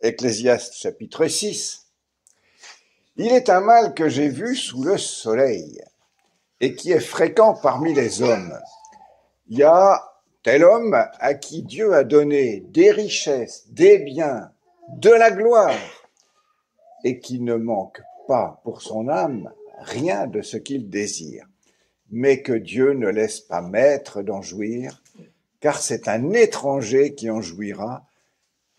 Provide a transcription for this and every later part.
Ecclésiaste chapitre 6. Il est un mal que j'ai vu sous le soleil et qui est fréquent parmi les hommes. Il y a tel homme à qui Dieu a donné des richesses, des biens, de la gloire et qui ne manque pas pour son âme rien de ce qu'il désire, mais que Dieu ne laisse pas maître d'en jouir, car c'est un étranger qui en jouira.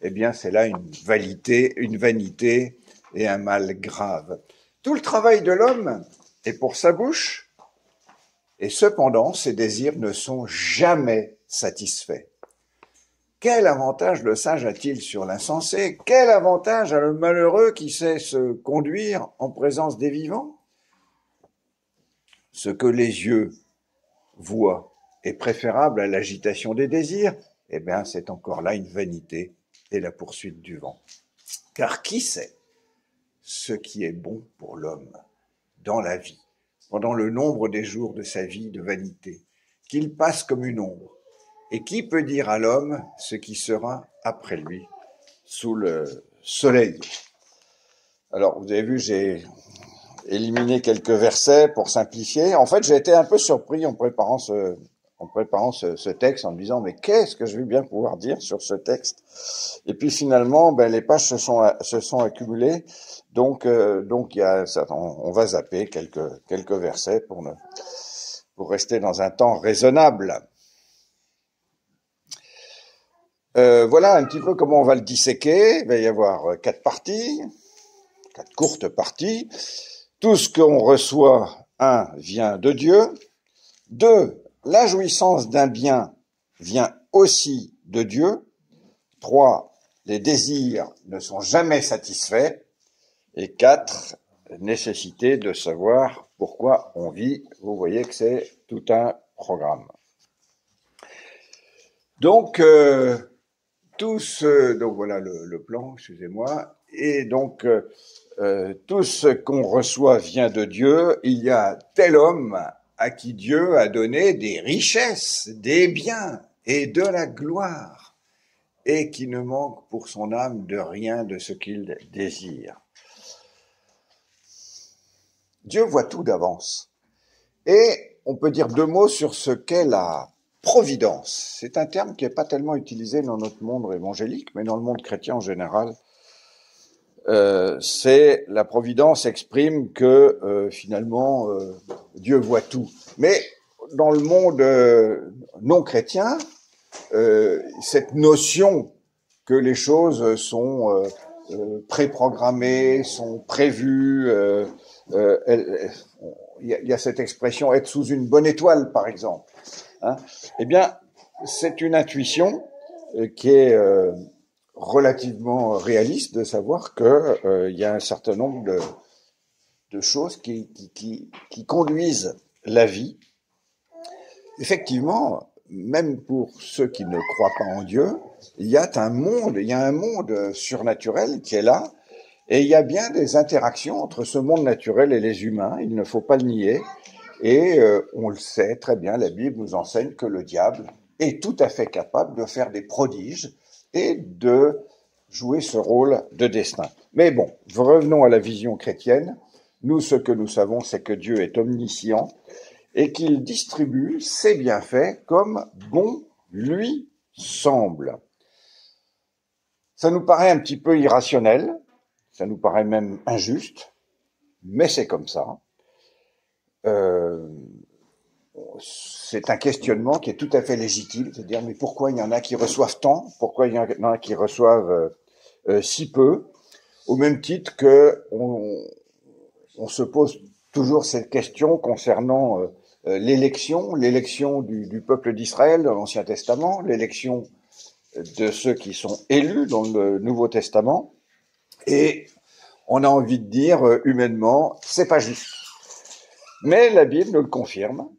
Eh bien, c'est là une vanité et un mal grave. Tout le travail de l'homme est pour sa bouche, et cependant, ses désirs ne sont jamais satisfaits. Quel avantage le sage a-t-il sur l'insensé? Quel avantage a le malheureux qui sait se conduire en présence des vivants? Ce que les yeux voient est préférable à l'agitation des désirs, eh bien, c'est encore là une vanité et la poursuite du vent. Car qui sait ce qui est bon pour l'homme dans la vie, pendant le nombre des jours de sa vie de vanité, qu'il passe comme une ombre? Et qui peut dire à l'homme ce qui sera après lui sous le soleil? Alors, vous avez vu, j'ai éliminé quelques versets pour simplifier. En fait, j'ai été un peu surpris en préparant ce texte, en me disant, mais qu'est-ce que je vais bien pouvoir dire sur ce texte? Et puis finalement, les pages se sont accumulées, donc il y a, on va zapper quelques versets pour rester dans un temps raisonnable. Voilà un petit peu comment on va le disséquer. Il va y avoir 4 parties, 4 courtes parties. Tout ce qu'on reçoit, 1, vient de Dieu. 2, la jouissance d'un bien vient aussi de Dieu. 3, les désirs ne sont jamais satisfaits. Et 4, nécessité de savoir pourquoi on vit. Vous voyez que c'est tout un programme. Donc voilà le plan, excusez-moi. Et donc, tout ce qu'on reçoit vient de Dieu. Il y a tel homme à qui Dieu a donné des richesses, des biens et de la gloire, et qui ne manque pour son âme de rien de ce qu'il désire. Dieu voit tout d'avance. Et on peut dire 2 mots sur ce qu'est la providence. C'est un terme qui n'est pas tellement utilisé dans notre monde évangélique, mais dans le monde chrétien en général. C'est la providence exprime que finalement Dieu voit tout. Mais dans le monde non chrétien, cette notion que les choses sont préprogrammées, sont prévues, il y a cette expression être sous une bonne étoile, par exemple. Hein, eh bien, c'est une intuition qui est relativement réaliste de savoir que y a un certain nombre de choses qui conduisent la vie. Effectivement, même pour ceux qui ne croient pas en Dieu, il y a un monde surnaturel qui est là, et il y a bien des interactions entre ce monde naturel et les humains, il ne faut pas le nier, et on le sait très bien, la Bible nous enseigne que le diable est tout à fait capable de faire des prodiges et de jouer ce rôle de destin. Mais bon, revenons à la vision chrétienne. Nous, ce que nous savons, c'est que Dieu est omniscient et qu'il distribue ses bienfaits comme bon lui semble. Ça nous paraît un petit peu irrationnel, ça nous paraît même injuste, mais c'est comme ça. C'est un questionnement qui est tout à fait légitime, c'est de dire mais pourquoi il y en a qui reçoivent tant, pourquoi il y en a qui reçoivent si peu, au même titre que on se pose toujours cette question concernant l'élection du peuple d'Israël dans l'Ancien Testament, l'élection de ceux qui sont élus dans le Nouveau Testament, et on a envie de dire humainement, c'est pas juste. Mais la Bible nous le confirme,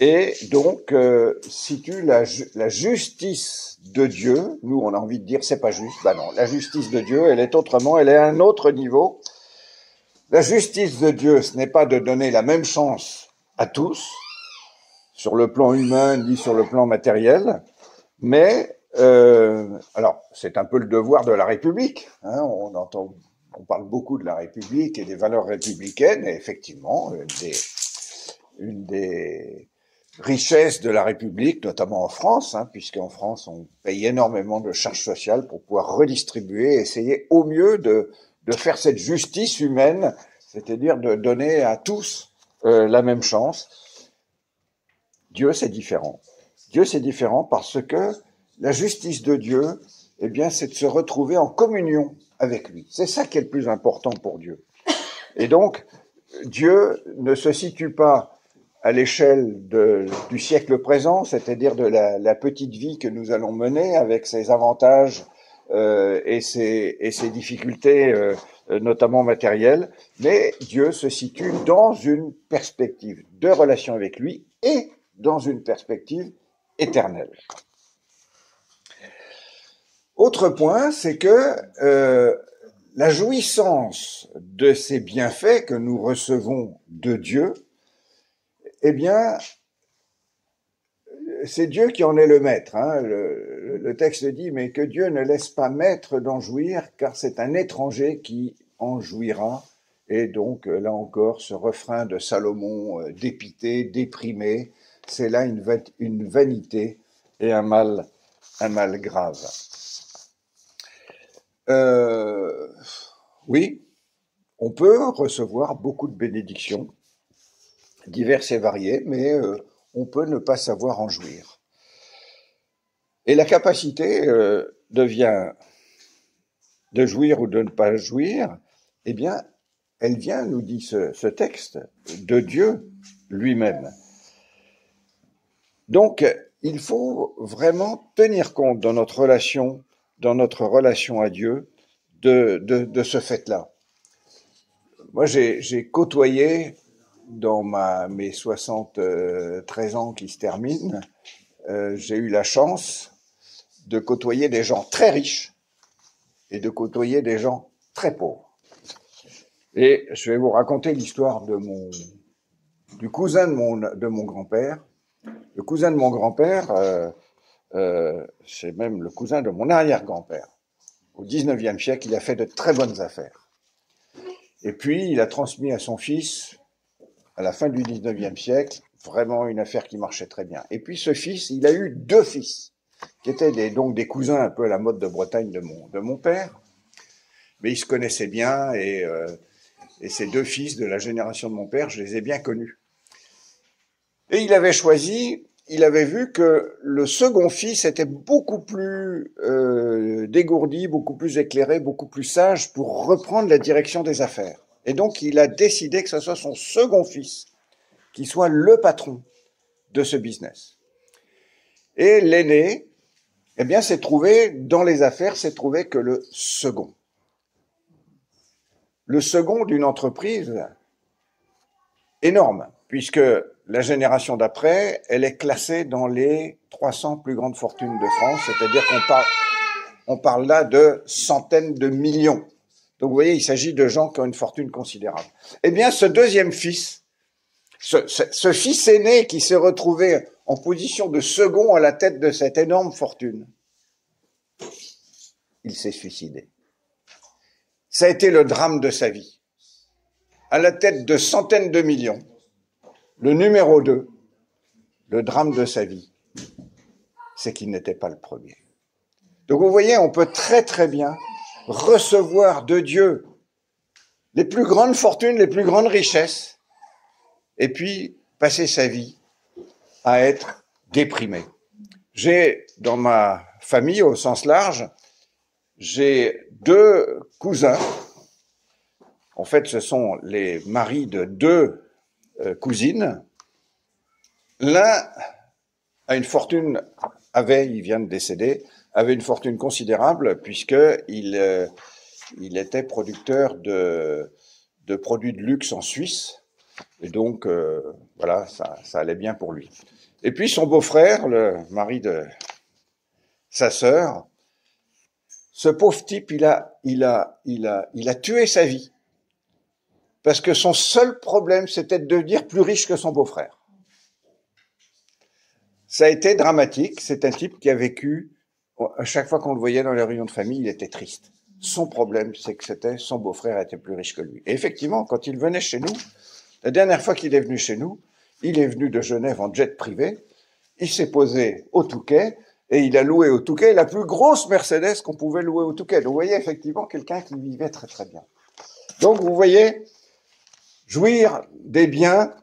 et donc situe la justice de Dieu. Nous, on a envie de dire c'est pas juste. Ben non, la justice de Dieu, elle est autrement, elle est à un autre niveau. La justice de Dieu, ce n'est pas de donner la même chance à tous, sur le plan humain ni sur le plan matériel, mais Alors, c'est un peu le devoir de la République. Hein, on parle beaucoup de la République et des valeurs républicaines, et effectivement, une des richesses de la République, notamment en France, hein, puisqu'en France, on paye énormément de charges sociales pour pouvoir redistribuer, essayer au mieux de faire cette justice humaine, c'est-à-dire de donner à tous la même chance. Dieu, c'est différent. Dieu, c'est différent parce que la justice de Dieu, eh bien, c'est de se retrouver en communion avec lui. C'est ça qui est le plus important pour Dieu. Et donc, Dieu ne se situe pas à l'échelle du siècle présent, c'est-à-dire de la petite vie que nous allons mener avec ses avantages et ses difficultés, notamment matérielles, mais Dieu se situe dans une perspective de relation avec lui et dans une perspective éternelle. Autre point, c'est que la jouissance de ces bienfaits que nous recevons de Dieu, eh bien, c'est Dieu qui en est le maître. Hein. Le texte dit, mais que Dieu ne laisse pas maître d'en jouir, car c'est un étranger qui en jouira. Et donc, là encore, ce refrain de Salomon, dépité, déprimé, c'est là une vanité et un mal grave. Oui, on peut recevoir beaucoup de bénédictions, diverses et variées, mais on peut ne pas savoir en jouir. Et la capacité devient de jouir ou de ne pas jouir, eh bien, elle vient, nous dit ce texte, de Dieu lui-même. Donc, il faut vraiment tenir compte dans notre relation à Dieu de ce fait-là. Moi, j'ai côtoyé dans mes 73 ans qui se terminent, j'ai eu la chance de côtoyer des gens très riches et de côtoyer des gens très pauvres. Et je vais vous raconter l'histoire du cousin de mon grand-père. Le cousin de mon grand-père, c'est même le cousin de mon arrière-grand-père. Au 19e siècle, il a fait de très bonnes affaires. Et puis, il a transmis à son fils, à la fin du 19e siècle, vraiment une affaire qui marchait très bien. Et puis, ce fils, il a eu 2 fils, qui étaient donc des cousins un peu à la mode de Bretagne de mon père. Mais ils se connaissaient bien, et ces 2 fils de la génération de mon père, je les ai bien connus. Et il avait vu que le second fils était beaucoup plus dégourdi, beaucoup plus éclairé, beaucoup plus sage pour reprendre la direction des affaires. Et donc, il a décidé que ce soit son second fils qui soit le patron de ce business. Et l'aîné, eh bien, s'est trouvé, dans les affaires, s'est trouvé que le second d'une entreprise énorme, puisque la génération d'après, elle est classée dans les 300 plus grandes fortunes de France, c'est-à-dire qu'on parle là de centaines de millions. Donc vous voyez, il s'agit de gens qui ont une fortune considérable. Eh bien, ce deuxième fils, ce fils aîné qui s'est retrouvé en position de second à la tête de cette énorme fortune, il s'est suicidé. Ça a été le drame de sa vie. À la tête de centaines de millions, le numéro 2, le drame de sa vie, c'est qu'il n'était pas le premier. Donc vous voyez, on peut très très bien recevoir de Dieu les plus grandes fortunes, les plus grandes richesses, et puis passer sa vie à être déprimé. J'ai, dans ma famille au sens large, j'ai 2 cousins. En fait, ce sont les maris de 2 cousines. L'un a une fortune, il vient de décéder, avait une fortune considérable puisqu'il était producteur de produits de luxe en Suisse. Et donc, voilà, ça allait bien pour lui. Et puis son beau-frère, le mari de sa sœur, ce pauvre type, il a tué sa vie. Parce que son seul problème, c'était de devenir plus riche que son beau-frère. Ça a été dramatique. C'est un type qui a vécu À chaque fois qu'on le voyait dans les réunions de famille, il était triste. Son problème, c'est que son beau-frère était plus riche que lui. Et effectivement, quand il venait chez nous, la dernière fois qu'il est venu chez nous, il est venu de Genève en jet privé, il s'est posé au Touquet, et il a loué au Touquet la plus grosse Mercedes qu'on pouvait louer au Touquet. Donc vous voyez effectivement quelqu'un qui vivait très très bien. Donc vous voyez, jouir des biens,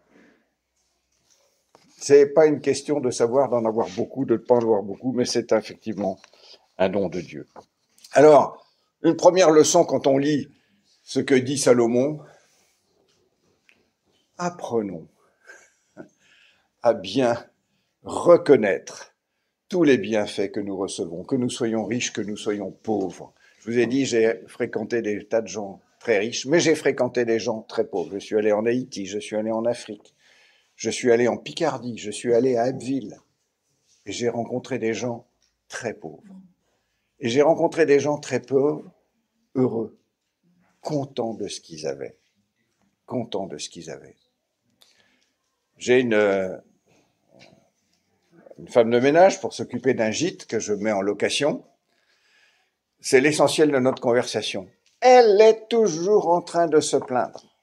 c'est pas une question de savoir d'en avoir beaucoup, de ne pas en avoir beaucoup, mais c'est effectivement un don de Dieu. Alors, une première leçon quand on lit ce que dit Salomon, apprenons à bien reconnaître tous les bienfaits que nous recevons, que nous soyons riches, que nous soyons pauvres. Je vous ai dit, j'ai fréquenté des tas de gens très riches, mais j'ai fréquenté des gens très pauvres. Je suis allé en Haïti, je suis allé en Afrique, je suis allé en Picardie, je suis allé à Abbeville, et j'ai rencontré des gens très pauvres. Et j'ai rencontré des gens très pauvres, heureux, contents de ce qu'ils avaient. Contents de ce qu'ils avaient. J'ai une femme de ménage pour s'occuper d'un gîte que je mets en location. C'est l'essentiel de notre conversation. Elle est toujours en train de se plaindre.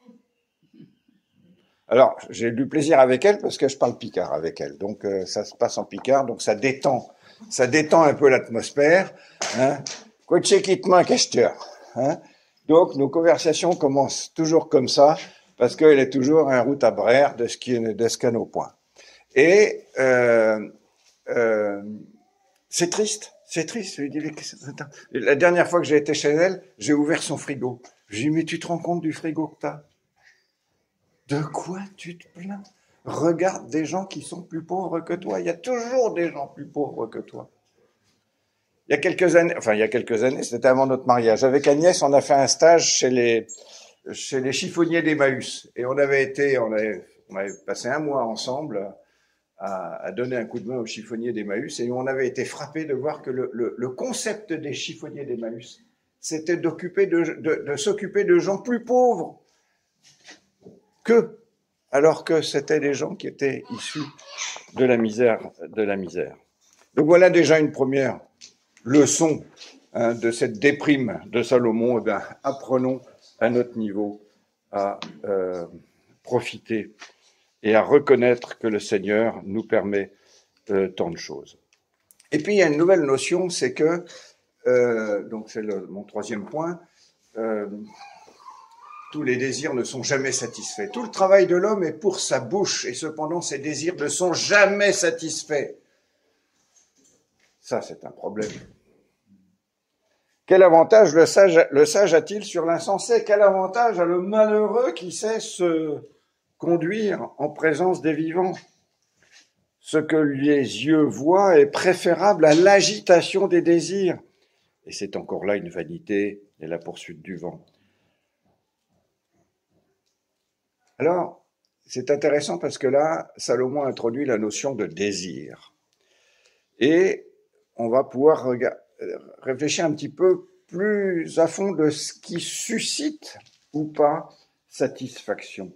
Alors, j'ai du plaisir avec elle parce que je parle picard avec elle. Donc, ça se passe en picard, donc ça détend un peu l'atmosphère. Hein. Hein. Donc, nos conversations commencent toujours comme ça parce qu'elle est toujours en route à Brère de ce qu'à nos points. Et c'est triste. C'est triste. Je lui dis, la dernière fois que j'ai été chez elle, j'ai ouvert son frigo. Je lui dis, mais tu te rends compte du frigo que t'as? De quoi tu te plains? Regarde des gens qui sont plus pauvres que toi. Il y a toujours des gens plus pauvres que toi. Il y a quelques années, c'était avant notre mariage. Avec Agnès, on a fait un stage chez les chiffonniers d'Emmaüs. Et on avait passé un mois ensemble à donner un coup de main aux chiffonniers d'Emmaüs. Et on avait été frappés de voir que le concept des chiffonniers d'Emmaüs, c'était de s'occuper de gens plus pauvres alors que c'était des gens qui étaient issus de la misère. Donc voilà déjà une première leçon de cette déprime de Salomon. Eh bien, apprenons à notre niveau à profiter et à reconnaître que le Seigneur nous permet tant de choses. Et puis il y a une nouvelle notion, c'est que, donc c'est mon troisième point, tous les désirs ne sont jamais satisfaits. Tout le travail de l'homme est pour sa bouche, et cependant ses désirs ne sont jamais satisfaits. Ça, c'est un problème. Quel avantage le sage a-t-il sur l'insensé? Quel avantage a le malheureux qui sait se conduire en présence des vivants? Ce que les yeux voient est préférable à l'agitation des désirs. Et c'est encore là une vanité et la poursuite du vent. Alors, c'est intéressant parce que là, Salomon introduit la notion de désir. Et on va pouvoir réfléchir un petit peu plus à fond de ce qui suscite ou pas satisfaction.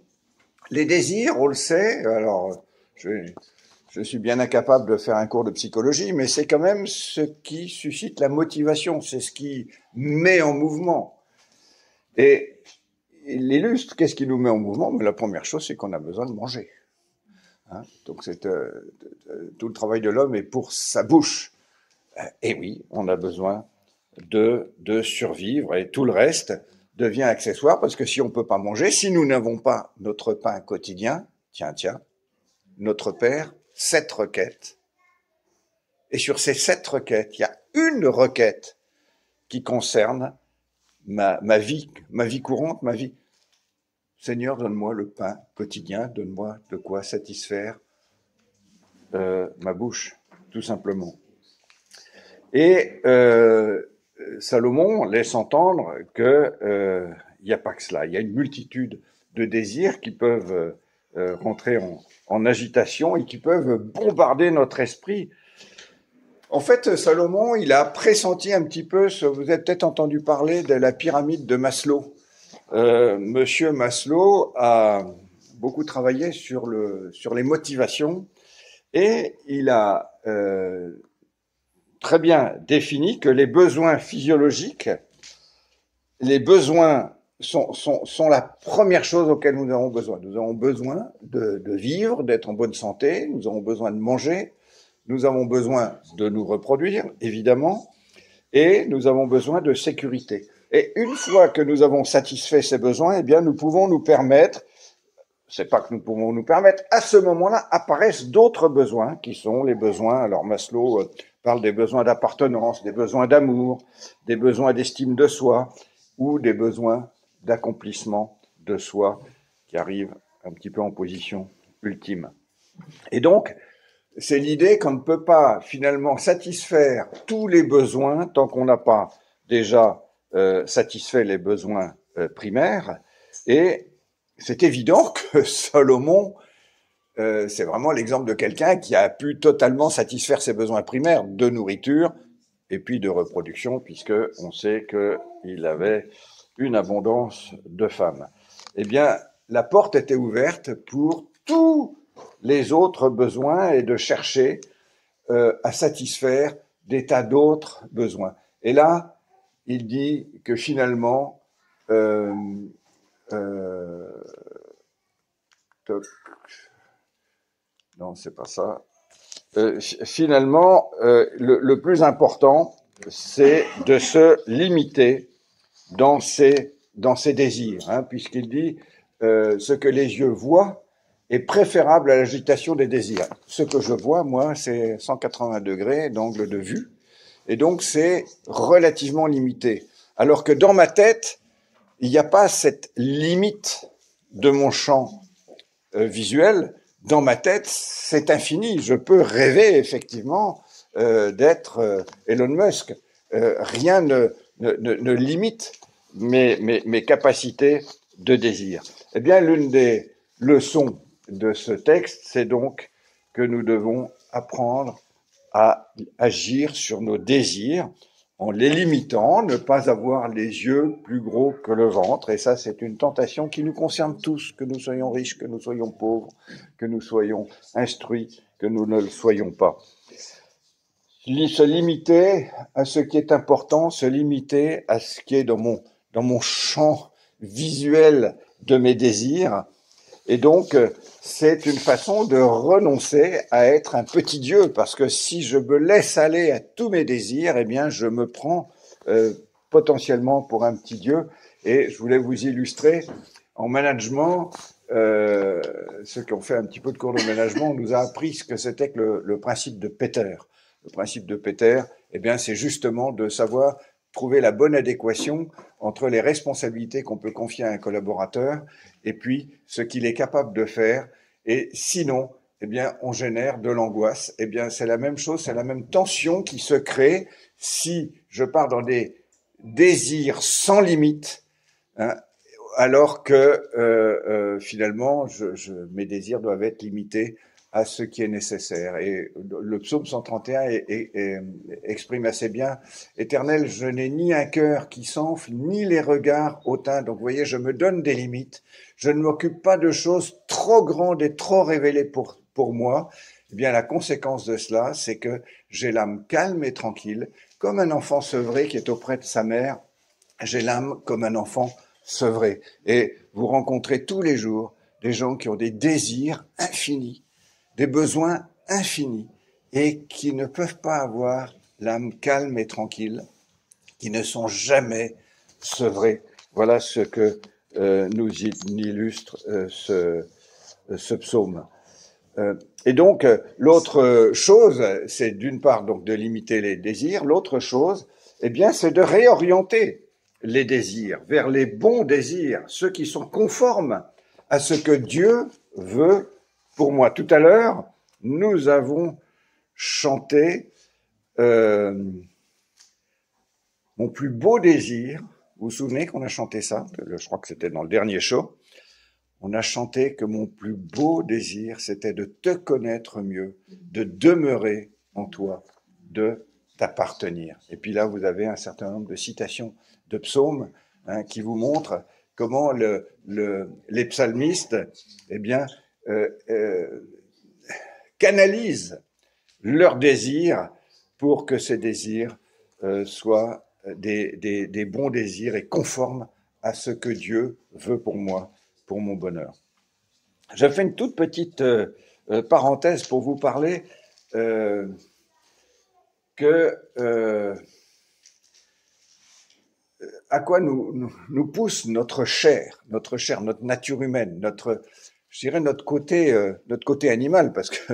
Les désirs, on le sait, alors je suis bien incapable de faire un cours de psychologie, mais c'est quand même ce qui suscite la motivation, c'est ce qui met en mouvement. Et il illustre, qu'est-ce qui nous met en mouvement? Mais la première chose, c'est qu'on a besoin de manger. Hein, donc c'est tout le travail de l'homme est pour sa bouche. Et oui, on a besoin de survivre et tout le reste devient accessoire parce que si on peut pas manger, si nous n'avons pas notre pain quotidien, tiens, notre Père, 7 requêtes. Et sur ces 7 requêtes, il y a une requête qui concerne ma vie courante, ma vie. Seigneur, donne-moi le pain quotidien, donne-moi de quoi satisfaire ma bouche, tout simplement. Et Salomon laisse entendre que il n'y a pas que cela. Il y a une multitude de désirs qui peuvent rentrer en agitation et qui peuvent bombarder notre esprit. En fait, Salomon, il a pressenti un petit peu, vous avez peut-être entendu parler de la pyramide de Maslow. Monsieur Maslow a beaucoup travaillé sur les motivations et il a très bien défini que les besoins physiologiques, les besoins sont la première chose auquel nous avons besoin. Nous avons besoin de vivre, d'être en bonne santé, nous avons besoin de manger, nous avons besoin de nous reproduire, évidemment, et nous avons besoin de sécurité. Et une fois que nous avons satisfait ces besoins, eh bien, nous pouvons nous permettre, c'est pas que nous pouvons nous permettre, à ce moment-là apparaissent d'autres besoins qui sont les besoins, alors Maslow parle des besoins d'appartenance, des besoins d'amour, des besoins d'estime de soi, ou des besoins d'accomplissement de soi qui arrivent un petit peu en position ultime. Et donc, c'est l'idée qu'on ne peut pas finalement satisfaire tous les besoins tant qu'on n'a pas déjà satisfait les besoins primaires. Et c'est évident que Salomon, c'est vraiment l'exemple de quelqu'un qui a pu totalement satisfaire ses besoins primaires de nourriture et puis de reproduction, puisque on sait qu'il avait une abondance de femmes. Eh bien, la porte était ouverte pour tous les autres besoins et de chercher à satisfaire des tas d'autres besoins. Et là, il dit que finalement, non, c'est pas ça. Finalement, le plus important, c'est de se limiter dans ses désirs, hein, puisqu'il dit ce que les yeux voient est préférable à l'agitation des désirs. Ce que je vois, moi, c'est 180 degrés d'angle de vue, et donc c'est relativement limité. Alors que dans ma tête, il n'y a pas cette limite de mon champ visuel. Dans ma tête, c'est infini. Je peux rêver effectivement d'être Elon Musk. Rien ne limite mes capacités de désir. Eh bien, l'une des leçons de ce texte, c'est donc que nous devons apprendre à agir sur nos désirs en les limitant, ne pas avoir les yeux plus gros que le ventre. Et ça, c'est une tentation qui nous concerne tous, que nous soyons riches, que nous soyons pauvres, que nous soyons instruits, que nous ne le soyons pas. Se limiter à ce qui est important, se limiter à ce qui est dans mon champ visuel de mes désirs. Et donc, c'est une façon de renoncer à être un petit Dieu, parce que si je me laisse aller à tous mes désirs, eh bien, je me prends potentiellement pour un petit Dieu. Et je voulais vous illustrer, en management, ceux qui ont fait un petit peu de cours de management, on nous a appris ce que c'était que le principe de Peter. Le principe de Peter, eh bien, c'est justement de savoir trouver la bonne adéquation entre les responsabilités qu'on peut confier à un collaborateur et puis ce qu'il est capable de faire. Et sinon, eh bien, on génère de l'angoisse. Eh bien, c'est la même chose, c'est la même tension qui se crée si je pars dans des désirs sans limite, hein, alors que finalement, mes désirs doivent être limités à ce qui est nécessaire. Et le psaume 131 exprime assez bien « Éternel, je n'ai ni un cœur qui s'enfle, ni les regards hautains. » Donc, vous voyez, je me donne des limites. Je ne m'occupe pas de choses trop grandes et trop révélées pour moi. Eh bien, la conséquence de cela, c'est que j'ai l'âme calme et tranquille, comme un enfant sevré qui est auprès de sa mère. J'ai l'âme comme un enfant sevré. Et vous rencontrez tous les jours des gens qui ont des désirs infinis, des besoins infinis et qui ne peuvent pas avoir l'âme calme et tranquille, qui ne sont jamais sevrés. Voilà ce que nous illustre ce psaume. Et donc, l'autre chose, c'est d'une part donc de limiter les désirs. L'autre chose, eh bien, c'est de réorienter les désirs vers les bons désirs, ceux qui sont conformes à ce que Dieu veut pour moi. Tout à l'heure, nous avons chanté mon plus beau désir. Vous vous souvenez qu'on a chanté ça? Je crois que c'était dans le dernier show. On a chanté que mon plus beau désir, c'était de te connaître mieux, de demeurer en toi, de t'appartenir. Et puis là, vous avez un certain nombre de citations de psaumes qui vous montrent comment les psalmistes, eh bien, canalisent leur désir pour que ces désirs soient des bons désirs et conformes à ce que Dieu veut pour moi, pour mon bonheur. Je fais une toute petite parenthèse pour vous parler à quoi nous pousse notre chair, notre nature humaine, je dirais notre côté animal, parce que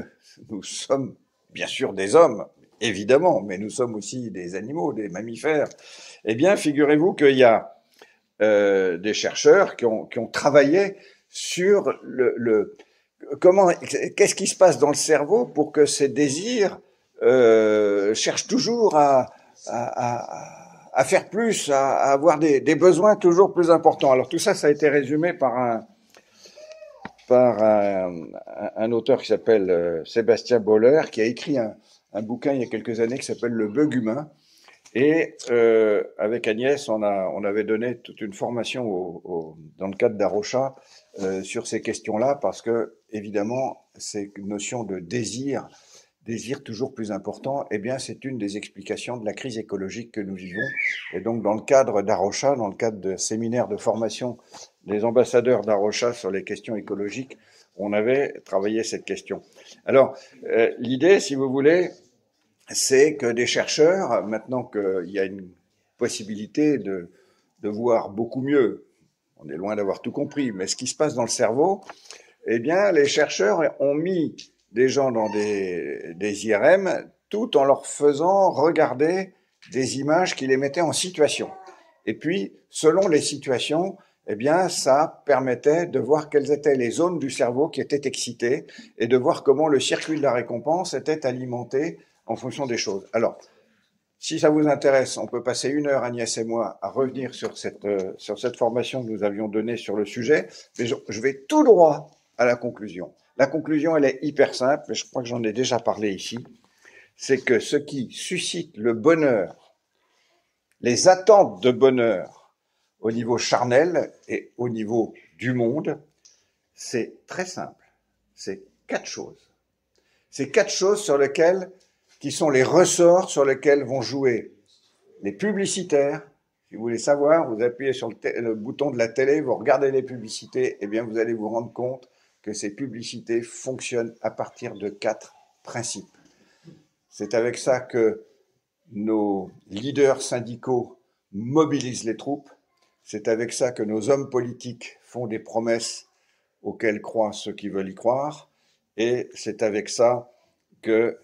nous sommes bien sûr des hommes, évidemment, mais nous sommes aussi des animaux, des mammifères. Eh bien, figurez-vous qu'il y a des chercheurs qui ont travaillé sur qu'est-ce qui se passe dans le cerveau pour que ces désirs cherchent toujours à faire plus, à avoir des besoins toujours plus importants. Alors tout ça, ça a été résumé par un auteur qui s'appelle Sébastien Boller, qui a écrit un bouquin il y a quelques années qui s'appelle Le bug humain. Et avec Agnès, on avait donné toute une formation dans le cadre d'Arocha sur ces questions-là, parce que évidemment, ces notions de désir toujours plus important, eh bien, c'est une des explications de la crise écologique que nous vivons. Et donc, dans le cadre d'Arocha, dans le cadre de séminaires de formation des ambassadeurs d'Arocha sur les questions écologiques, on avait travaillé cette question. Alors, l'idée, si vous voulez, c'est que des chercheurs, maintenant qu'il y a une possibilité de voir beaucoup mieux, on est loin d'avoir tout compris, mais ce qui se passe dans le cerveau, eh bien, les chercheurs ont mis des gens dans des IRM tout en leur faisant regarder des images qui les mettaient en situation. Et puis, selon les situations, eh bien, ça permettait de voir quelles étaient les zones du cerveau qui étaient excitées et de voir comment le circuit de la récompense était alimenté en fonction des choses. Alors, si ça vous intéresse, on peut passer 1 heure, Agnès et moi, à revenir sur cette formation que nous avions donnée sur le sujet, mais je vais tout droit à la conclusion. La conclusion, elle est hyper simple, mais je crois que j'en ai déjà parlé ici, c'est que ce qui suscite le bonheur, les attentes de bonheur au niveau charnel et au niveau du monde, c'est très simple. C'est 4 choses. C'est 4 choses qui sont les ressorts sur lesquels vont jouer les publicitaires. Si vous voulez savoir, vous appuyez sur le bouton de la télé, vous regardez les publicités, et bien vous allez vous rendre compte que ces publicités fonctionnent à partir de 4 principes. C'est avec ça que nos leaders syndicaux mobilisent les troupes. C'est avec ça que nos hommes politiques font des promesses auxquelles croient ceux qui veulent y croire. Et c'est avec ça que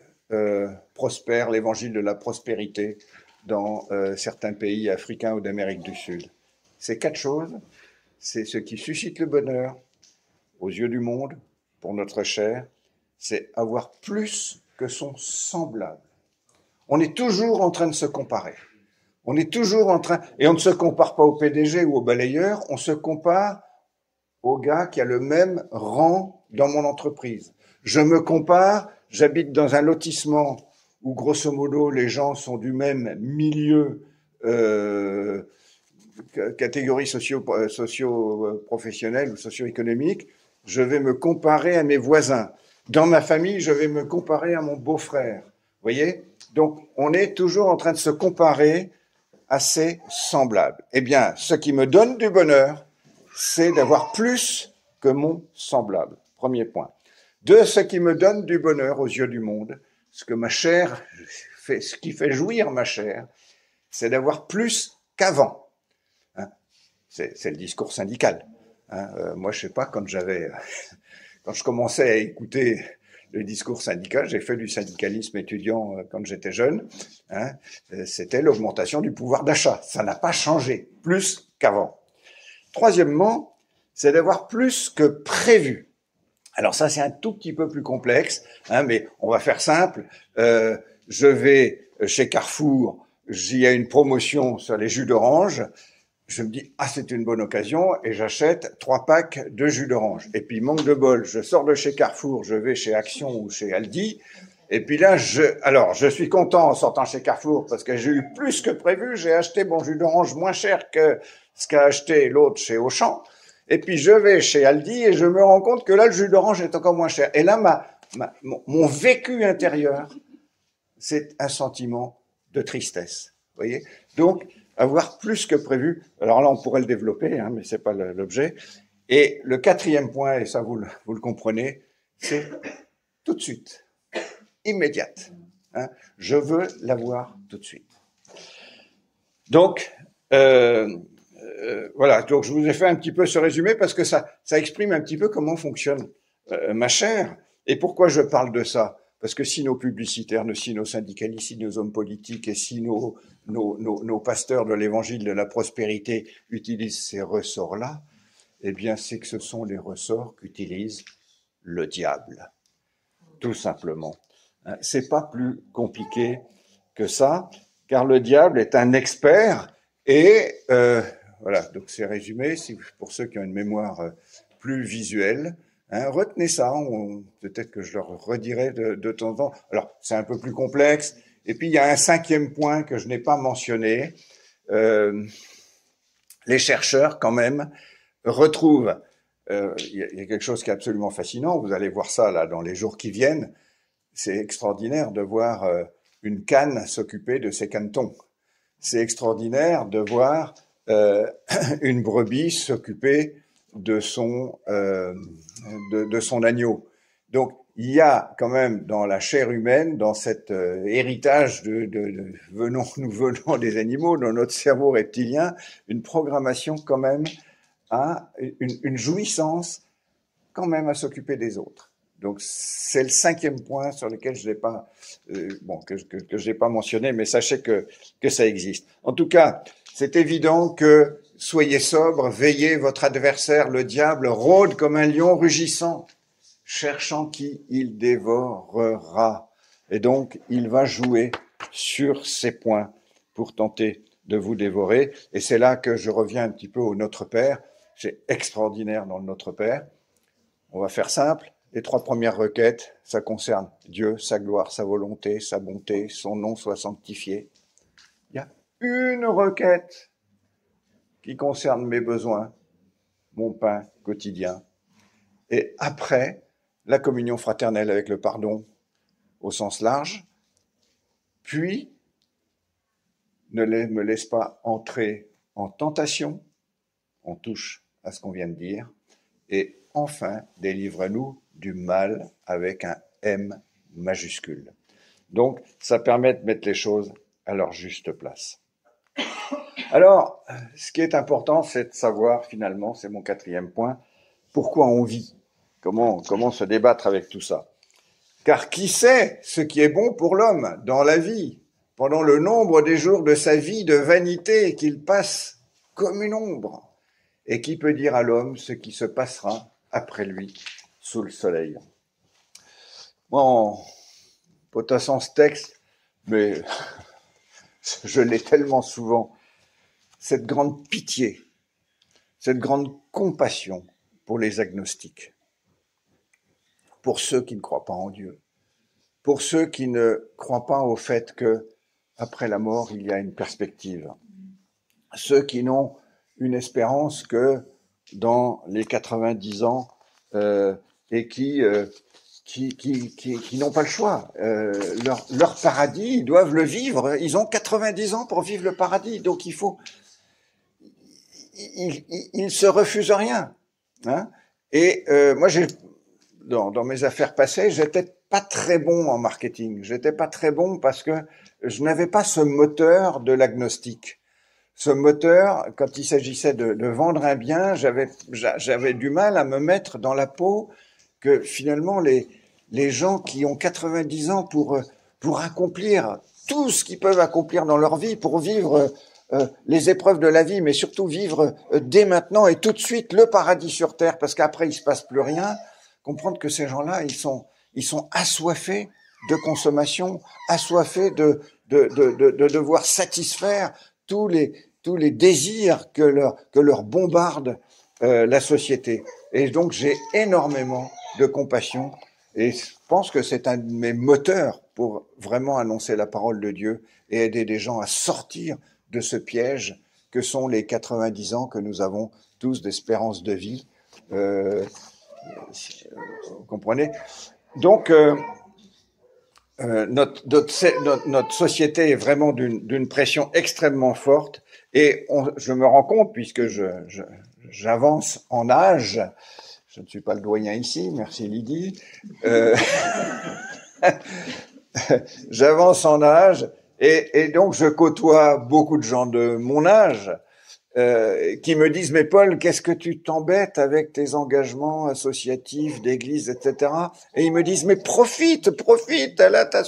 prospère l'évangile de la prospérité dans certains pays africains ou d'Amérique du Sud. Ces 4 choses, c'est ce qui suscite le bonheur aux yeux du monde, pour notre chair, c'est avoir plus que son semblable. On est toujours en train de se comparer. On est toujours en train, et on ne se compare pas au PDG ou au balayeur, on se compare au gars qui a le même rang dans mon entreprise. Je me compare, j'habite dans un lotissement où grosso modo les gens sont du même milieu, catégorie socio-professionnelle ou socio-économique, je vais me comparer à mes voisins. Dans ma famille, je vais me comparer à mon beau-frère. Vous voyez ? Donc, on est toujours en train de se comparer à ses semblables. Eh bien, ce qui me donne du bonheur, c'est d'avoir plus que mon semblable. Premier point. 2, ce qui me donne du bonheur aux yeux du monde, ce qui fait jouir ma chair, c'est d'avoir plus qu'avant. Hein, c'est le discours syndical. Moi, je sais pas, quand je commençais à écouter le discours syndical, j'ai fait du syndicalisme étudiant quand j'étais jeune, c'était l'augmentation du pouvoir d'achat. Ça n'a pas changé, plus qu'avant. Troisièmement, c'est d'avoir plus que prévu. Alors ça, c'est un tout petit peu plus complexe, mais on va faire simple. Je vais chez Carrefour, il y a une promotion sur les jus d'orange. Je me dis, c'est une bonne occasion, et j'achète 3 packs de jus d'orange. Et puis, manque de bol, je sors de chez Carrefour, je vais chez Action ou chez Aldi, et puis là, je suis content en sortant chez Carrefour, parce que j'ai eu plus que prévu, j'ai acheté mon jus d'orange moins cher que ce qu'a acheté l'autre chez Auchan, et puis je vais chez Aldi, et je me rends compte que là, le jus d'orange est encore moins cher. Et là, mon vécu intérieur c'est un sentiment de tristesse. Vous voyez? Donc, avoir plus que prévu, alors là, on pourrait le développer, hein, mais c'est pas l'objet. Et le quatrième point, et ça vous le comprenez, c'est tout de suite, immédiate. Hein, je veux l'avoir tout de suite. Donc, voilà, donc je vous ai fait un petit peu ce résumé parce que ça exprime un petit peu comment fonctionne ma chair et pourquoi je parle de ça. Parce que si nos publicitaires, si nos syndicalistes, si nos hommes politiques et si nos pasteurs de l'évangile de la prospérité utilisent ces ressorts-là, eh bien c'est que ce sont les ressorts qu'utilise le diable, tout simplement. C'est pas plus compliqué que ça, car le diable est un expert et voilà, donc c'est résumé, pour ceux qui ont une mémoire plus visuelle. Hein, retenez ça, peut-être que je leur redirai de temps en temps. Alors, c'est un peu plus complexe. Et puis, il y a un cinquième point que je n'ai pas mentionné. Les chercheurs, quand même, retrouvent... il y a quelque chose qui est absolument fascinant. Vous allez voir ça là dans les jours qui viennent. C'est extraordinaire de voir une canne s'occuper de ses canetons. C'est extraordinaire de voir une brebis s'occuper de son agneau. Donc, il y a quand même dans la chair humaine, dans cet héritage nous venons des animaux, dans notre cerveau reptilien, une programmation quand même à une jouissance quand même à s'occuper des autres. Donc, c'est le cinquième point sur lequel je n'ai pas, que je n'ai pas mentionné, mais sachez que ça existe. En tout cas, c'est évident que soyez sobres, veillez, votre adversaire, le diable, rôde comme un lion rugissant, cherchant qui il dévorera. Et donc, il va jouer sur ces points pour tenter de vous dévorer. Et c'est là que je reviens un petit peu au Notre Père. C'est extraordinaire dans le Notre Père. On va faire simple. Les trois premières requêtes, ça concerne Dieu, sa gloire, sa volonté, sa bonté, son nom soit sanctifié. Il y a une requête qui concerne mes besoins, mon pain quotidien. Et après, la communion fraternelle avec le pardon au sens large. Puis, ne me laisse pas entrer en tentation. On touche à ce qu'on vient de dire. Et enfin, délivre-nous du mal avec un M majuscule. Donc, ça permet de mettre les choses à leur juste place. Alors, ce qui est important, c'est de savoir, finalement, c'est mon quatrième point, pourquoi on vit, comment se débattre avec tout ça. Car qui sait ce qui est bon pour l'homme dans la vie, pendant le nombre des jours de sa vie de vanité qu'il passe comme une ombre, et qui peut dire à l'homme ce qui se passera après lui sous le soleil. Bon, potassant ce texte, mais je l'ai tellement souvent, cette grande pitié, cette grande compassion pour les agnostiques, pour ceux qui ne croient pas en Dieu, pour ceux qui ne croient pas au fait que après la mort, il y a une perspective, ceux qui n'ont une espérance que dans les 90 ans et qui n'ont pas le choix. Leur paradis, ils doivent le vivre. Ils ont 90 ans pour vivre le paradis, donc ils ne se refusent rien. Hein. Et moi, dans mes affaires passées, j'étais pas très bon en marketing. J'étais pas très bon parce que je n'avais pas ce moteur de l'agnostique. Ce moteur, quand il s'agissait de vendre un bien, j'avais du mal à me mettre dans la peau que finalement les gens qui ont 90 ans pour accomplir tout ce qu'ils peuvent accomplir dans leur vie, pour vivre les épreuves de la vie, mais surtout vivre dès maintenant et tout de suite le paradis sur terre, parce qu'après il se passe plus rien, comprendre que ces gens-là, ils sont assoiffés de consommation, assoiffés de devoir satisfaire tous les désirs que leur bombarde la société. Et donc j'ai énormément de compassion et je pense que c'est un de mes moteurs pour vraiment annoncer la parole de Dieu et aider des gens à sortir de ce piège que sont les 90 ans que nous avons tous d'espérance de vie. Vous comprenez ? Donc, notre société est vraiment d'une pression extrêmement forte et je me rends compte, puisque j'avance en âge, je ne suis pas le doyen ici, merci Lydie, j'avance en âge et donc je côtoie beaucoup de gens de mon âge qui me disent « Mais Paul, qu'est-ce que tu t'embêtes avec tes engagements associatifs, d'église, etc. » Et ils me disent « Mais profite, là t'as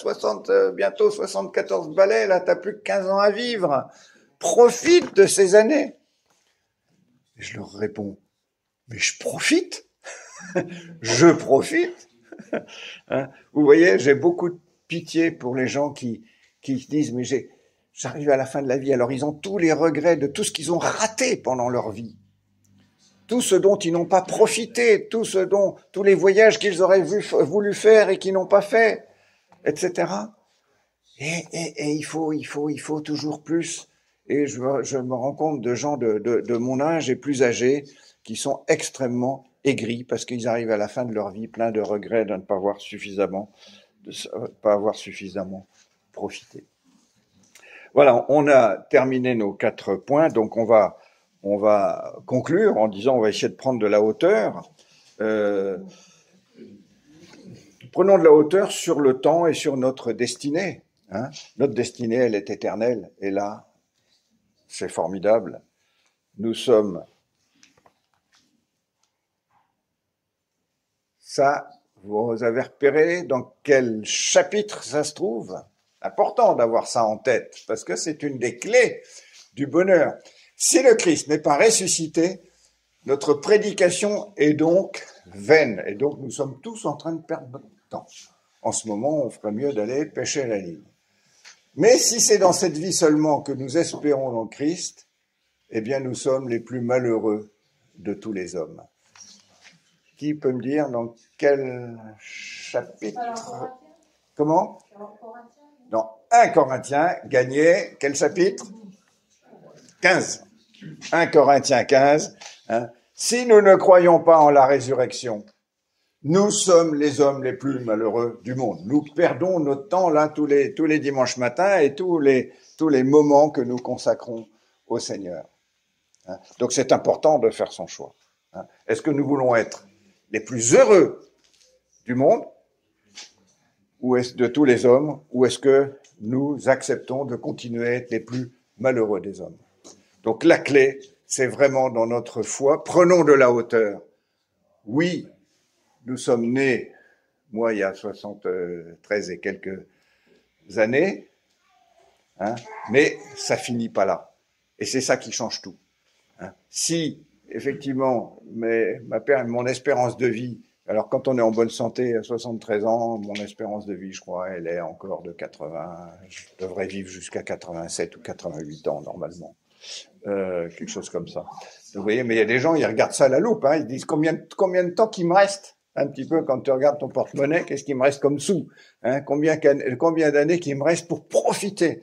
bientôt 74 balais, là t'as plus que 15 ans à vivre. Profite de ces années. » Et je leur réponds « Mais je profite, je profite. » Hein? Vous voyez, j'ai beaucoup de pitié pour les gens qui disent « Mais j'arrive à la fin de la vie. » Alors ils ont tous les regrets de tout ce qu'ils ont raté pendant leur vie. Tout ce dont ils n'ont pas profité, tous les voyages qu'ils auraient voulu faire et qui n'ont pas fait, etc. Et il faut toujours plus. Et je me rends compte de gens de mon âge et plus âgés qui sont extrêmement aigris parce qu'ils arrivent à la fin de leur vie plein de regrets de ne pas avoir suffisamment profité. Voilà, on a terminé nos 4 points, donc on va conclure en disant on va essayer de prendre de la hauteur. Prenons de la hauteur sur le temps et sur notre destinée. Hein. Notre destinée, elle est éternelle, et là, c'est formidable. Nous sommes... Ça, vous avez repéré dans quel chapitre ça se trouve? Important d'avoir ça en tête, parce que c'est une des clés du bonheur. Si le Christ n'est pas ressuscité, notre prédication est donc vaine. Et donc, nous sommes tous en train de perdre notre temps. En ce moment, on ferait mieux d'aller pêcher la ligne. Mais si c'est dans cette vie seulement que nous espérons dans Christ, eh bien, nous sommes les plus malheureux de tous les hommes. Qui peut me dire dans quel chapitre? Comment? Dans 1 Corinthiens, gagné, quel chapitre? 15. 1 Corinthiens 15. Hein. Si nous ne croyons pas en la résurrection, nous sommes les hommes les plus malheureux du monde. Nous perdons notre temps là tous les dimanches matins et tous les moments que nous consacrons au Seigneur. Hein. Donc c'est important de faire son choix. Hein. Est-ce que nous voulons être les plus heureux du monde ou est-ce de tous les hommes, ou est-ce que nous acceptons de continuer à être les plus malheureux des hommes? Donc la clé, c'est vraiment dans notre foi. Prenons de la hauteur. Oui, nous sommes nés, moi il y a 73 et quelques années, hein, mais ça finit pas là. Et c'est ça qui change tout. Hein. Si, effectivement, mon espérance de vie, alors quand on est en bonne santé à 73 ans, mon espérance de vie, je crois, elle est encore de 80, je devrais vivre jusqu'à 87 ou 88 ans normalement. Quelque chose comme ça. Vous voyez, mais il y a des gens, ils regardent ça à la loupe, hein, ils disent combien de temps qu'il me reste, un petit peu quand tu regardes ton porte-monnaie, qu'est-ce qu'il me reste comme sous, hein, combien d'années qu'il me reste pour profiter.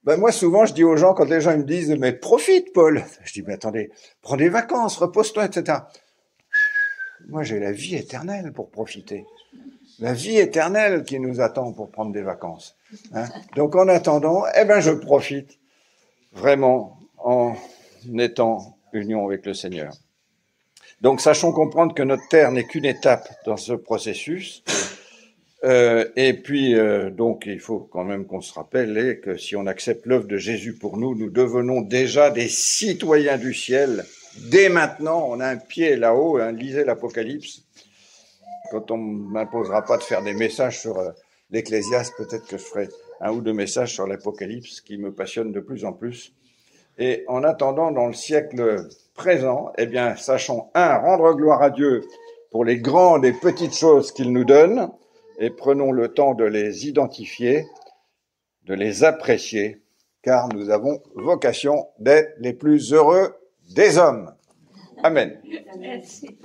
Ben moi souvent je dis aux gens, quand les gens ils me disent mais profite Paul, je dis mais attendez, prends des vacances, repose-toi, etc. Moi j'ai la vie éternelle pour profiter, la vie éternelle qui nous attend pour prendre des vacances. Hein. Donc en attendant, je profite vraiment en étant union avec le Seigneur. Donc sachons comprendre que notre terre n'est qu'une étape dans ce processus. Et puis, donc, il faut quand même qu'on se rappelle que si on accepte l'œuvre de Jésus pour nous, nous devenons déjà des citoyens du ciel. Dès maintenant, on a un pied là-haut, hein, lisez l'Apocalypse. Quand on ne m'imposera pas de faire des messages sur l'Ecclésiaste, peut-être que je ferai 1 ou 2 messages sur l'Apocalypse qui me passionnent de plus en plus. Et en attendant, dans le siècle présent, sachons, rendre gloire à Dieu pour les grandes et petites choses qu'il nous donne, et prenons le temps de les identifier, de les apprécier, car nous avons vocation d'être les plus heureux des hommes. Amen. Merci.